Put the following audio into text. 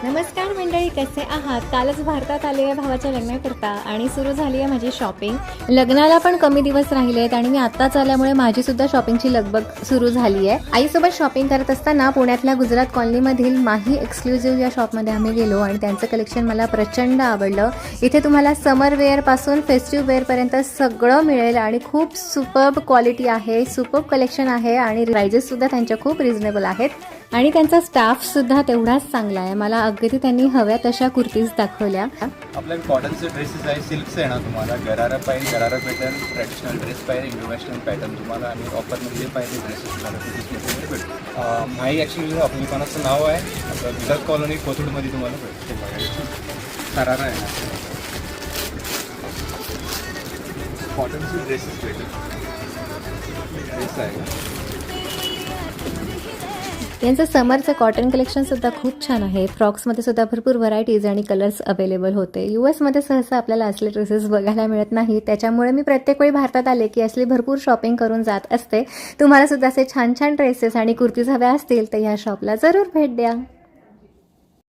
नमस्कार मंडळी, कसे आहात? कालच भारतात आले आहे भावाच्या लग्नाकरता आणि सुरू झाली आहे माझी शॉपिंग. लग्नाला पण कमी दिवस राहिले आहेत आणि मी आत्ताच आल्यामुळे माझी सुद्धा शॉपिंगची लगबग सुरू झाली आहे. आईसोबत शॉपिंग करत असताना पुण्यातल्या गुजरात कॉलनीमधील माही एक्सक्लुझिव्ह या शॉपमध्ये आम्ही गेलो आणि त्यांचं कलेक्शन मला प्रचंड आवडलं. इथे तुम्हाला समर वेअरपासून फेस्टिव्ह वेअरपर्यंत सगळं मिळेल आणि खूप सुपर्ब क्वालिटी आहे, सुपर्ब कलेक्शन आहे आणि प्राइजेससुद्धा त्यांच्या खूप रिझनेबल आहेत आणि त्यांचा स्टाफसुद्धा तेवढाच चांगला आहे. मला अगदी त्यांनी हव्या तशा कुर्तीज दाखवल्या. आपल्या कॉटनचे ड्रेसेस आहे, सिल्कचे आहे ना, तुम्हाला गरारा पाहिजे गरारा पॅटर्न, ट्रॅडिशनल ड्रेस पाहिजे इंडो वेस्टर्न पॅटर्न तुम्हाला आणि ऑफरमध्ये पाहिजे ड्रेसेस तुम्हाला भेटतील. माई ॲक्च्युली आपल्या दुकानाचं नाव आहे, आपलं गुजरात कॉलनी कोथरूडमध्ये तुम्हाला भेटते. गरारा आहे ना, कॉटनचे ड्रेसेस भेटेल. ड्रेस आहे यांचं समरचं कॉटन कलेक्शनसुद्धा खूप छान आहे. फ्रॉक्समध्ये सुद्धा भरपूर व्हरायटीज आणि कलर्स अवेलेबल होते. US मध्ये सहसा आपल्याला असले ड्रेसेस बघायला मिळत नाही, त्याच्यामुळे मी प्रत्येक वेळी भारतात आले की असली भरपूर शॉपिंग करून जात असते. तुम्हाला सुद्धा असे छान छान ड्रेसेस आणि कुर्तीज हव्या असतील तर ह्या शॉपला जरूर भेट द्या.